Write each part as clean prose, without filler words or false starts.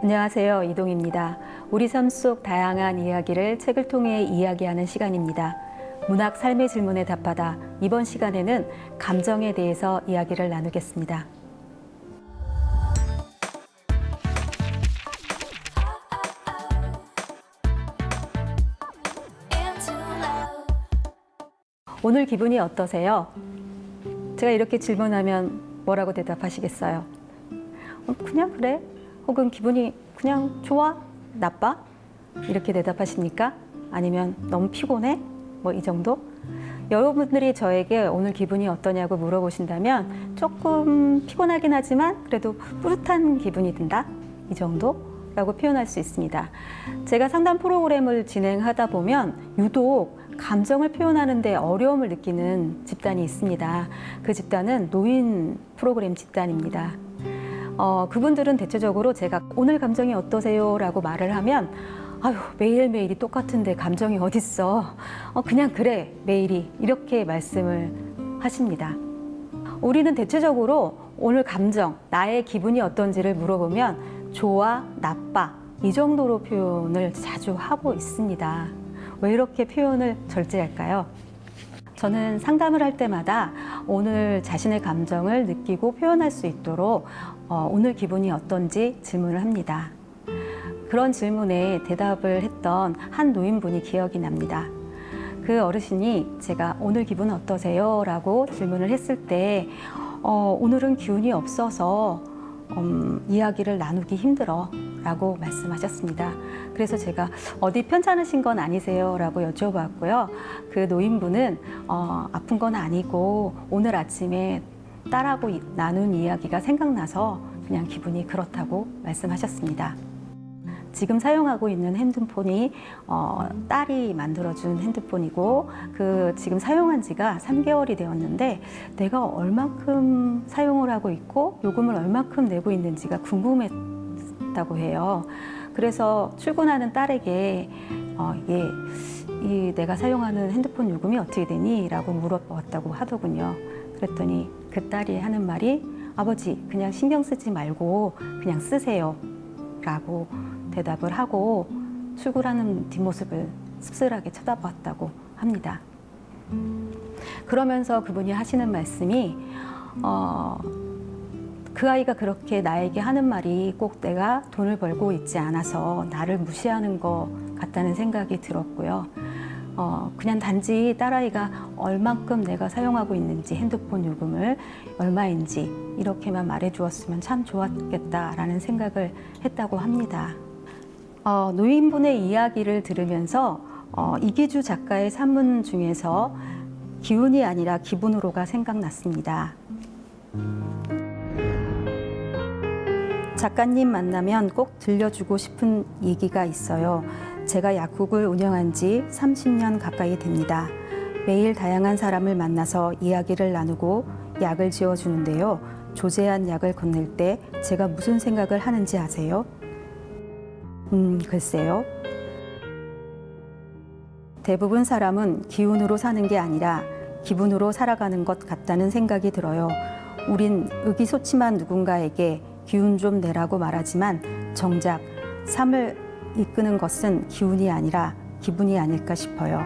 안녕하세요. 이동입니다. 우리 삶 속 다양한 이야기를 책을 통해 이야기하는 시간입니다. 문학 삶의 질문에 답하다. 이번 시간에는 감정에 대해서 이야기를 나누겠습니다. 오늘 기분이 어떠세요? 제가 이렇게 질문하면 뭐라고 대답하시겠어요? 그냥 그래? 혹은 기분이 그냥 좋아? 나빠? 이렇게 대답하십니까? 아니면 너무 피곤해? 뭐 이 정도? 여러분들이 저에게 오늘 기분이 어떠냐고 물어보신다면 조금 피곤하긴 하지만 그래도 뿌듯한 기분이 든다? 이 정도라고 표현할 수 있습니다. 제가 상담 프로그램을 진행하다 보면 유독 감정을 표현하는 데 어려움을 느끼는 집단이 있습니다. 그 집단은 노인 프로그램 집단입니다. 그분들은 대체적으로 제가 오늘 감정이 어떠세요? 라고 말을 하면 아유, 매일매일이 똑같은데 감정이 어딨어? 그냥 그래, 매일이. 이렇게 말씀을 하십니다. 우리는 대체적으로 오늘 감정, 나의 기분이 어떤지를 물어보면 좋아, 나빠 이 정도로 표현을 자주 하고 있습니다. 왜 이렇게 표현을 절제할까요? 저는 상담을 할 때마다 오늘 자신의 감정을 느끼고 표현할 수 있도록 오늘 기분이 어떤지 질문을 합니다. 그런 질문에 대답을 했던 한 노인분이 기억이 납니다. 그 어르신이 제가 오늘 기분 어떠세요? 라고 질문을 했을 때 오늘은 기운이 없어서 이야기를 나누기 힘들어 라고 말씀하셨습니다. 그래서 제가 어디 편찮으신 건 아니세요? 라고 여쭤봤고요. 그 노인분은 아픈 건 아니고 오늘 아침에 딸하고 나눈 이야기가 생각나서 그냥 기분이 그렇다고 말씀하셨습니다. 지금 사용하고 있는 핸드폰이 딸이 만들어준 핸드폰이고 지금 사용한 지가 3개월이 되었는데 내가 얼만큼 사용을 하고 있고 요금을 얼만큼 내고 있는지가 궁금했다고 해요. 그래서 출근하는 딸에게 내가 사용하는 핸드폰 요금이 어떻게 되니? 라고 물어봤다고 하더군요. 그랬더니 그 딸이 하는 말이 아버지 그냥 신경 쓰지 말고 그냥 쓰세요 라고 대답을 하고 출근하는 뒷모습을 씁쓸하게 쳐다봤다고 합니다. 그러면서 그분이 하시는 말씀이 그 아이가 그렇게 나에게 하는 말이 꼭 내가 돈을 벌고 있지 않아서 나를 무시하는 것 같다는 생각이 들었고요. 그냥 단지 딸아이가 얼만큼 내가 사용하고 있는지 핸드폰 요금을 얼마인지 이렇게만 말해주었으면 참 좋았겠다라는 생각을 했다고 합니다. 노인분의 이야기를 들으면서 이기주 작가의 산문 중에서 기운이 아니라 기분으로가 생각났습니다. 작가님 만나면 꼭 들려주고 싶은 얘기가 있어요. 제가 약국을 운영한 지 30년 가까이 됩니다. 매일 다양한 사람을 만나서 이야기를 나누고 약을 지어주는데요. 조제한 약을 건넬 때 제가 무슨 생각을 하는지 아세요? 글쎄요. 대부분 사람은 기운으로 사는 게 아니라 기분으로 살아가는 것 같다는 생각이 들어요. 우린 의기소침한 누군가에게 기운 좀 내라고 말하지만 정작 삶을 이끄는 것은 기운이 아니라 기분이 아닐까 싶어요.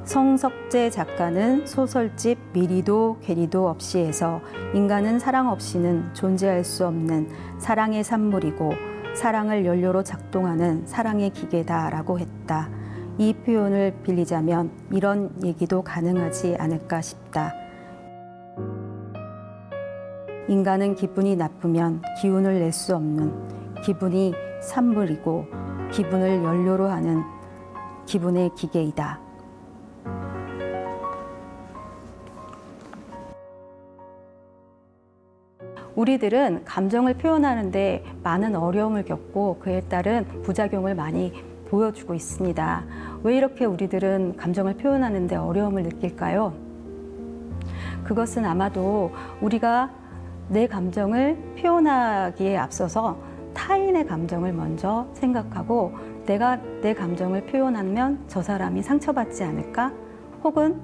성석재 작가는 소설집 미리도 괴리도 없이에서 인간은 사랑 없이는 존재할 수 없는 사랑의 산물이고 사랑을 연료로 작동하는 사랑의 기계다라고 했다. 이 표현을 빌리자면 이런 얘기도 가능하지 않을까 싶다. 인간은 기분이 나쁘면 기운을 낼 수 없는 기분이 산물이고 기분을 연료로 하는 기분의 기계이다. 우리들은 감정을 표현하는데 많은 어려움을 겪고 그에 따른 부작용을 많이 보여주고 있습니다. 왜 이렇게 우리들은 감정을 표현하는데 어려움을 느낄까요? 그것은 아마도 우리가 내 감정을 표현하기에 앞서서 타인의 감정을 먼저 생각하고 내가 내 감정을 표현하면 저 사람이 상처받지 않을까? 혹은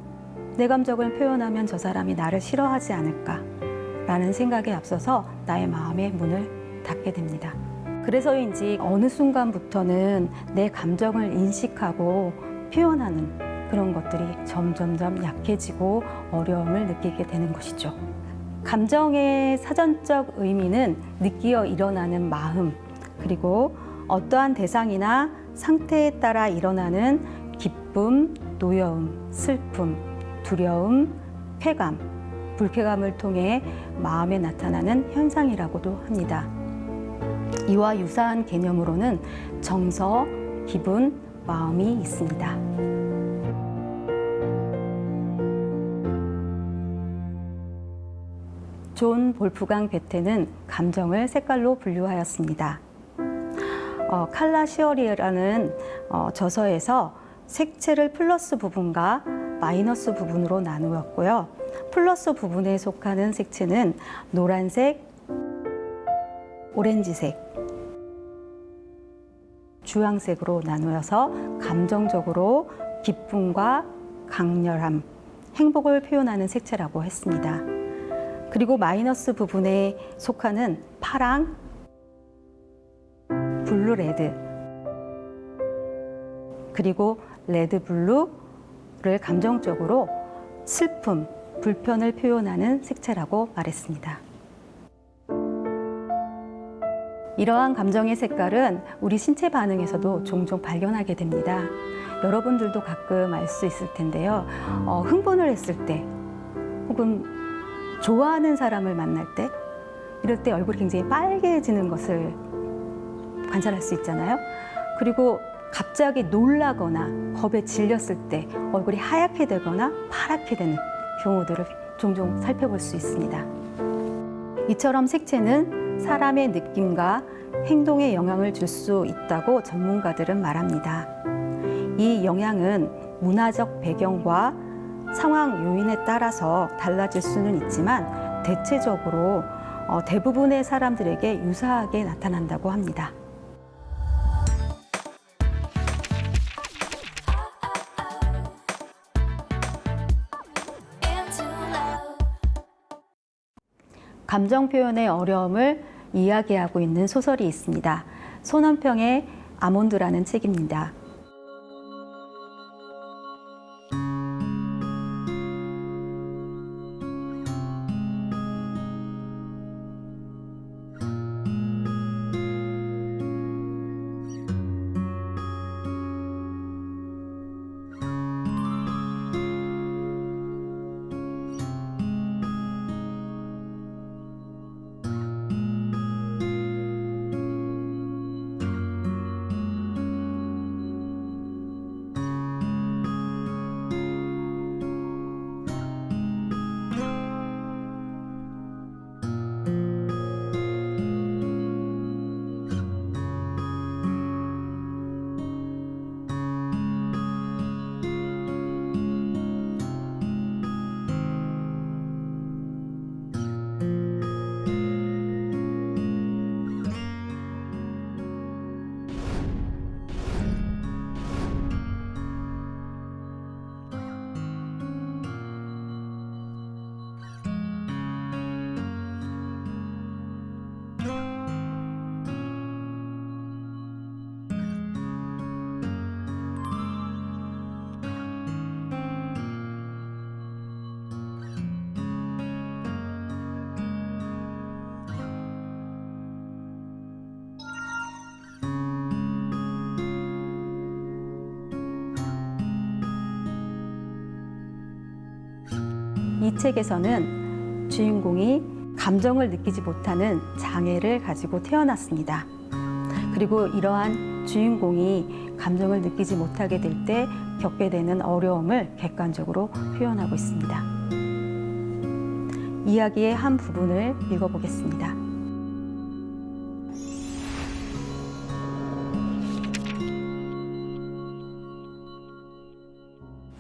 내 감정을 표현하면 저 사람이 나를 싫어하지 않을까? 라는 생각에 앞서서 나의 마음의 문을 닫게 됩니다. 그래서인지 어느 순간부터는 내 감정을 인식하고 표현하는 그런 것들이 점점점 약해지고 어려움을 느끼게 되는 것이죠. 감정의 사전적 의미는 느끼어 일어나는 마음, 그리고 어떠한 대상이나 상태에 따라 일어나는 기쁨, 노여움, 슬픔, 두려움, 쾌감, 불쾌감을 통해 마음에 나타나는 현상이라고도 합니다. 이와 유사한 개념으로는 정서, 기분, 마음이 있습니다. 존 볼프강 베테는 감정을 색깔로 분류하였습니다. 칼라 시어리라는 저서에서 색채를 플러스 부분과 마이너스 부분으로 나누었고요. 플러스 부분에 속하는 색채는 노란색, 오렌지색, 주황색으로 나누어서 감정적으로 기쁨과 강렬함, 행복을 표현하는 색채라고 했습니다. 그리고 마이너스 부분에 속하는 파랑, 블루 레드, 그리고 레드 블루를 감정적으로 슬픔, 불편을 표현하는 색채라고 말했습니다. 이러한 감정의 색깔은 우리 신체 반응에서도 종종 발견하게 됩니다. 여러분들도 가끔 알 수 있을 텐데요. 흥분을 했을 때, 혹은 좋아하는 사람을 만날 때, 이럴 때 얼굴이 굉장히 빨개지는 것을 관찰할 수 있잖아요. 그리고 갑자기 놀라거나 겁에 질렸을 때 얼굴이 하얗게 되거나 파랗게 되는 경우들을 종종 살펴볼 수 있습니다. 이처럼 색채는 사람의 느낌과 행동에 영향을 줄 수 있다고 전문가들은 말합니다. 이 영향은 문화적 배경과 상황 요인에 따라서 달라질 수는 있지만 대체적으로 대부분의 사람들에게 유사하게 나타난다고 합니다. 감정 표현의 어려움을 이야기하고 있는 소설이 있습니다. 손원평의 아몬드라는 책입니다. 이 책에서는 주인공이 감정을 느끼지 못하는 장애를 가지고 태어났습니다. 그리고 이러한 주인공이 감정을 느끼지 못하게 될 때 겪게 되는 어려움을 객관적으로 표현하고 있습니다. 이야기의 한 부분을 읽어보겠습니다.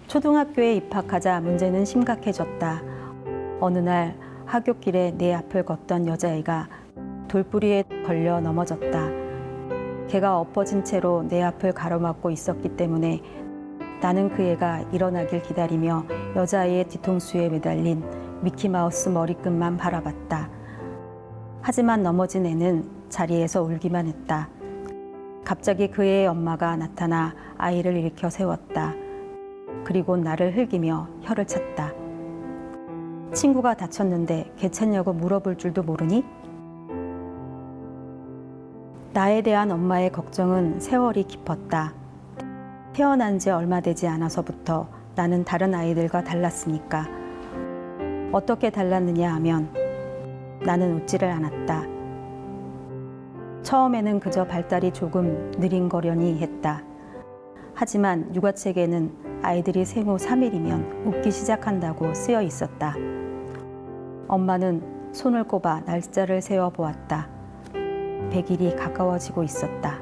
초등학교에 입학하자 문제는 심각해졌다. 어느 날 하굣길에 내 앞을 걷던 여자애가 돌부리에 걸려 넘어졌다. 걔가 엎어진 채로 내 앞을 가로막고 있었기 때문에 나는 그 애가 일어나길 기다리며 여자아이의 뒤통수에 매달린 그 왼손을 미키마우스 머리끝만 바라봤다. 하지만 넘어진 애는 자리에서 울기만 했다. 갑자기 그 애의 엄마가 나타나 아이를 일으켜 세웠다. 그리고 나를 흘기며 혀를 찼다. 친구가 다쳤는데 괜찮냐고 물어볼 줄도 모르니? 나에 대한 엄마의 걱정은 세월이 깊었다. 태어난 지 얼마 되지 않아서부터 나는 다른 아이들과 달랐으니까. 어떻게 달랐느냐 하면 나는 웃지를 않았다. 처음에는 그저 발달이 조금 느린거려니 했다. 하지만 육아책에는 아이들이 생후 3일이면 웃기 시작한다고 쓰여 있었다. 엄마는 손을 꼽아 날짜를 세어 보았다. 100일이 가까워지고 있었다.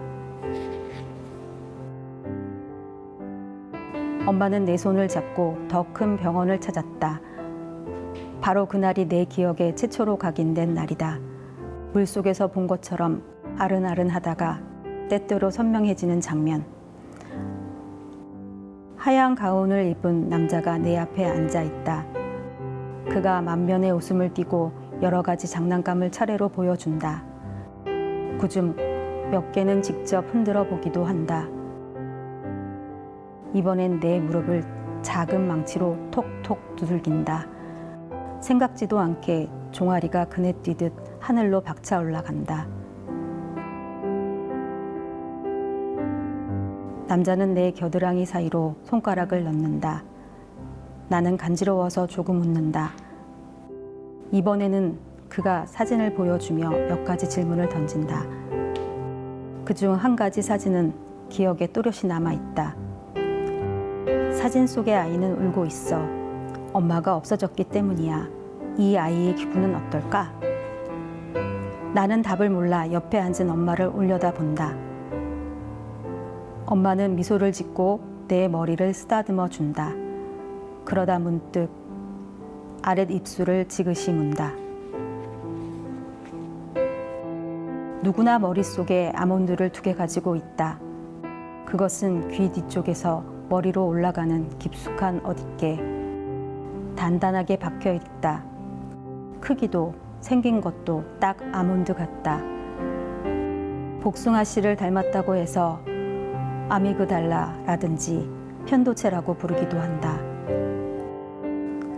엄마는 내 손을 잡고 더 큰 병원을 찾았다. 바로 그날이 내 기억에 최초로 각인된 날이다. 물속에서 본 것처럼 아른아른하다가 때때로 선명해지는 장면. 하얀 가운을 입은 남자가 내 앞에 앉아 있다. 그가 만면에 웃음을 띠고 여러 가지 장난감을 차례로 보여준다. 그중 몇 개는 직접 흔들어 보기도 한다. 이번엔 내 무릎을 작은 망치로 톡톡 두들긴다. 생각지도 않게 종아리가 그네 뛰듯 하늘로 박차 올라간다. 남자는 내 겨드랑이 사이로 손가락을 넣는다. 나는 간지러워서 조금 웃는다. 이번에는 그가 사진을 보여주며 몇 가지 질문을 던진다. 그중 한 가지 사진은 기억에 또렷이 남아있다. 사진 속의 아이는 울고 있어. 엄마가 없어졌기 때문이야. 이 아이의 기분은 어떨까? 나는 답을 몰라 옆에 앉은 엄마를 올려다본다. 엄마는 미소를 짓고 내 머리를 쓰다듬어 준다. 그러다 문득 아랫 입술을 지그시 문다. 누구나 머릿속에 아몬드를 2개 가지고 있다. 그것은 귀 뒤쪽에서 머리로 올라가는 깊숙한 어딘게 단단하게 박혀 있다. 크기도 생긴 것도 딱 아몬드 같다. 복숭아 씨를 닮았다고 해서 아미그달라라든지 편도체라고 부르기도 한다.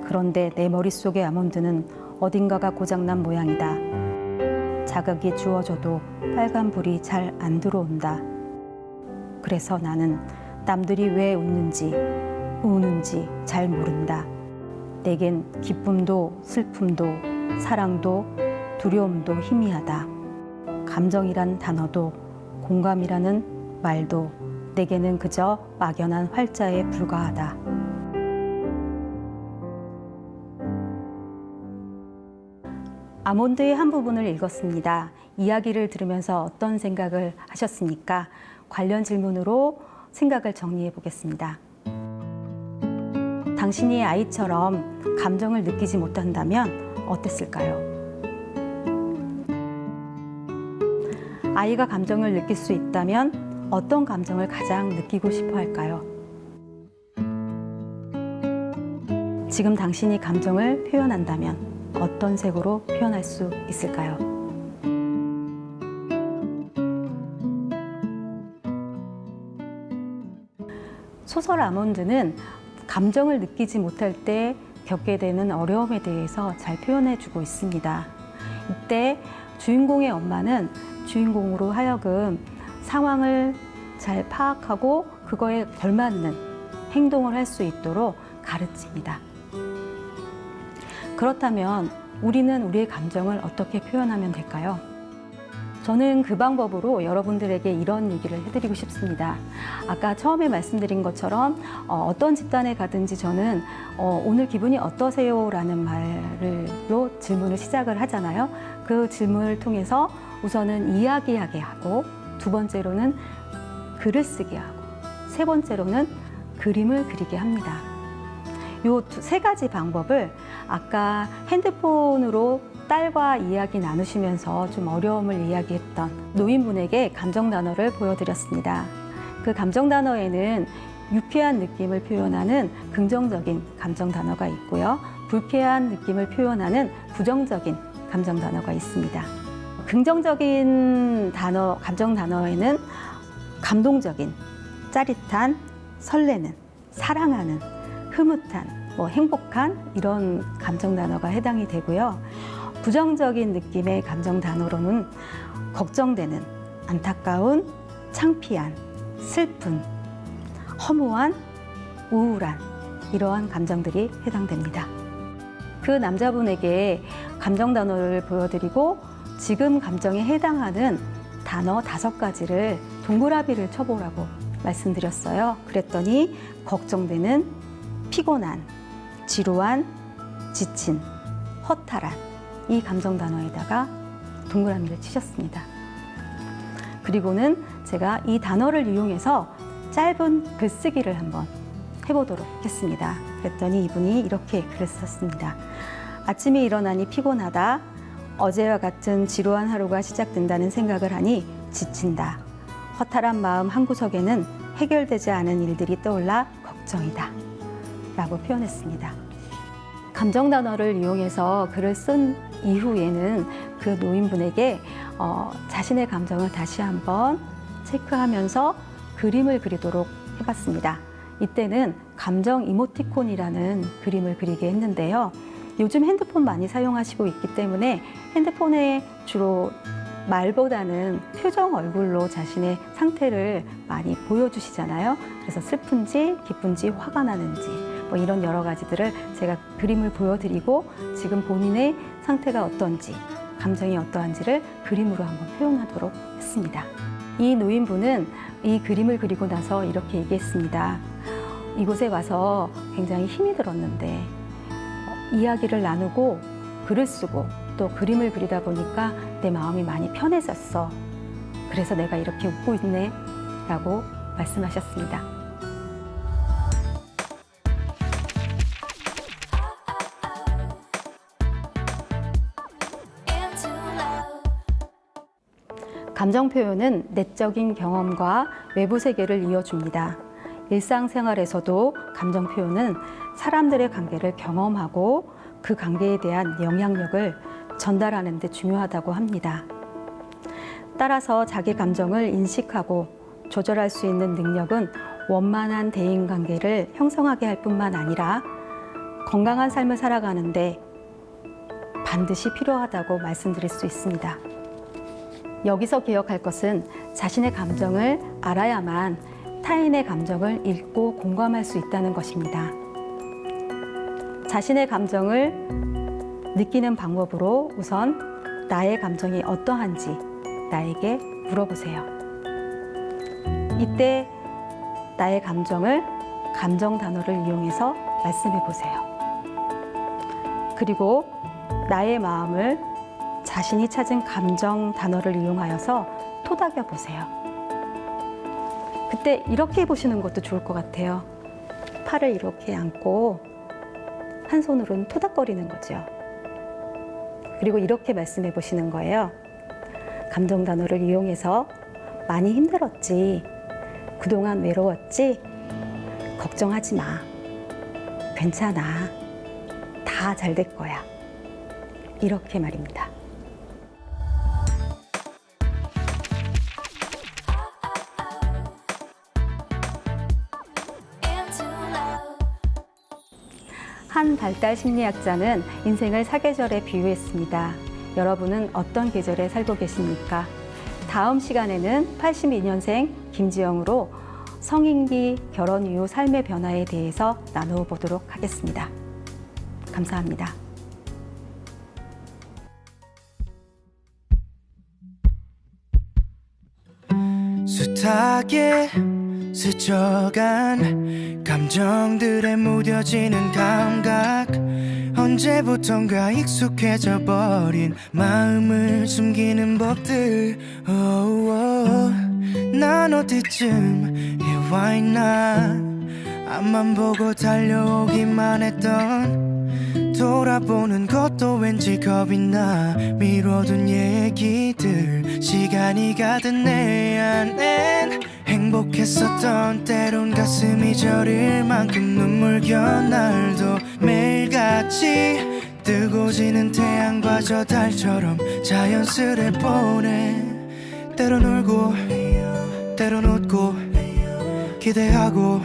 그런데 내 머릿속의 아몬드는 어딘가가 고장난 모양이다. 자극이 주어져도 빨간불이 잘 안 들어온다. 그래서 나는 남들이 왜 웃는지 우는지 잘 모른다. 내겐 기쁨도 슬픔도 사랑도 두려움도 희미하다. 감정이란 단어도 공감이라는 말도 내게는 그저 막연한 활자에 불과하다. 아몬드의 한 부분을 읽었습니다. 이야기를 들으면서 어떤 생각을 하셨습니까? 관련 질문으로 생각을 정리해 보겠습니다. 당신이 아이처럼 감정을 느끼지 못한다면 어땠을까요? 아이가 감정을 느낄 수 있다면 어떤 감정을 가장 느끼고 싶어 할까요? 지금 당신이 감정을 표현한다면 어떤 색으로 표현할 수 있을까요? 소설 아몬드는 감정을 느끼지 못할 때 겪게 되는 어려움에 대해서 잘 표현해주고 있습니다. 이때 주인공의 엄마는 주인공으로 하여금 상황을 잘 파악하고 그거에 걸맞는 행동을 할 수 있도록 가르칩니다. 그렇다면 우리는 우리의 감정을 어떻게 표현하면 될까요? 저는 그 방법으로 여러분들에게 이런 얘기를 해드리고 싶습니다. 아까 처음에 말씀드린 것처럼 어떤 집단에 가든지 저는 오늘 기분이 어떠세요? 라는 말로 질문을 시작을 하잖아요. 그 질문을 통해서 우선은 이야기하게 하고 두 번째로는 글을 쓰게 하고 세 번째로는 그림을 그리게 합니다. 요 세 가지 방법을 아까 핸드폰으로 딸과 이야기 나누시면서 좀 어려움을 이야기했던 노인분에게 감정 단어를 보여드렸습니다. 그 감정 단어에는 유쾌한 느낌을 표현하는 긍정적인 감정 단어가 있고요. 불쾌한 느낌을 표현하는 부정적인 감정 단어가 있습니다. 긍정적인 단어, 감정 단어에는 감동적인, 짜릿한, 설레는, 사랑하는, 흐뭇한, 행복한 이런 감정 단어가 해당이 되고요. 부정적인 느낌의 감정 단어로는 걱정되는, 안타까운, 창피한, 슬픈, 허무한, 우울한 이러한 감정들이 해당됩니다. 그 남자분에게 감정 단어를 보여드리고 지금 감정에 해당하는 단어 5가지를 동그라미를 쳐보라고 말씀드렸어요. 그랬더니 걱정되는, 피곤한, 지루한, 지친, 허탈한 이 감정 단어에다가 동그라미를 치셨습니다. 그리고는 제가 이 단어를 이용해서 짧은 글쓰기를 한번 해보도록 했습니다. 그랬더니 이분이 이렇게 글을 썼습니다. 아침에 일어나니 피곤하다. 어제와 같은 지루한 하루가 시작된다는 생각을 하니 지친다. 허탈한 마음 한구석에는 해결되지 않은 일들이 떠올라 걱정이다. 라고 표현했습니다. 감정 단어를 이용해서 글을 쓴 이후에는 그 노인분에게 자신의 감정을 다시 한번 체크하면서 그림을 그리도록 해봤습니다. 이때는 감정 이모티콘이라는 그림을 그리게 했는데요. 요즘 핸드폰 많이 사용하시고 있기 때문에 핸드폰에 주로 말보다는 표정 얼굴로 자신의 상태를 많이 보여주시잖아요. 그래서 슬픈지 기쁜지 화가 나는지 이런 여러 가지들을 제가 그림을 보여드리고 지금 본인의 상태가 어떤지 감정이 어떠한지를 그림으로 한번 표현하도록 했습니다. 이 노인분은 이 그림을 그리고 나서 이렇게 얘기했습니다. 이곳에 와서 굉장히 힘이 들었는데 이야기를 나누고 글을 쓰고 또 그림을 그리다 보니까 내 마음이 많이 편해졌어. 그래서 내가 이렇게 웃고 있네 라고 말씀하셨습니다. 감정 표현은 내적인 경험과 외부 세계를 이어줍니다. 일상생활에서도 감정 표현은 사람들의 관계를 경험하고 그 관계에 대한 영향력을 전달하는 데 중요하다고 합니다. 따라서 자기 감정을 인식하고 조절할 수 있는 능력은 원만한 대인관계를 형성하게 할 뿐만 아니라 건강한 삶을 살아가는데 반드시 필요하다고 말씀드릴 수 있습니다. 여기서 기억할 것은 자신의 감정을 알아야만 타인의 감정을 읽고 공감할 수 있다는 것입니다. 자신의 감정을 느끼는 방법으로 우선 나의 감정이 어떠한지 나에게 물어보세요. 이때 나의 감정을 감정 단어를 이용해서 말씀해 보세요. 그리고 나의 마음을 자신이 찾은 감정 단어를 이용하여서 토닥여 보세요. 그때 이렇게 해보시는 것도 좋을 것 같아요. 팔을 이렇게 안고 한 손으로는 토닥거리는 거죠. 그리고 이렇게 말씀해 보시는 거예요. 감정 단어를 이용해서 많이 힘들었지. 그동안 외로웠지. 걱정하지 마. 괜찮아. 다 잘 될 거야. 이렇게 말입니다. 한 발달 심리학자는 인생을 4계절에 비유했습니다. 여러분은 어떤 계절에 살고 계십니까? 다음 시간에는 82년생 김지영으로 성인기, 결혼 이후 삶의 변화에 대해서 나누어 보도록 하겠습니다. 감사합니다. 숱하게 스쳐간 감정들에 무뎌지는 감각 언제부턴가 익숙해져 버린 마음을 숨기는 법들 난 어디쯤 와 있나 앞만 보고 달려오기만 했던 돌아보는 것도 왠지 겁이 나 미뤄둔 얘기들 시간이 가든 내 안엔 행복했었던 때론 가슴이 저릴 만큼 눈물겨 날도 매일같이 같이 뜨고 지는 태양과 저 달처럼 자연스레 보내. 때론 울고 때론 웃고 기대하고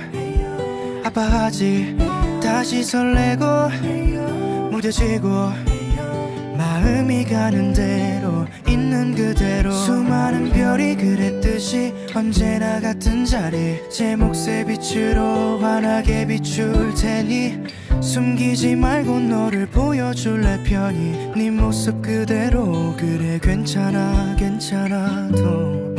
아파하지 다시 설레고 무뎌지고 마음이 가는 대로 있는 그대로 수많은 별이 그랬듯이 언제나 같은 자리 제 몫의 빛으로 환하게 비출 테니 숨기지 말고 너를 보여줄래 편히 네 모습 그대로 그래 괜찮아 괜찮아도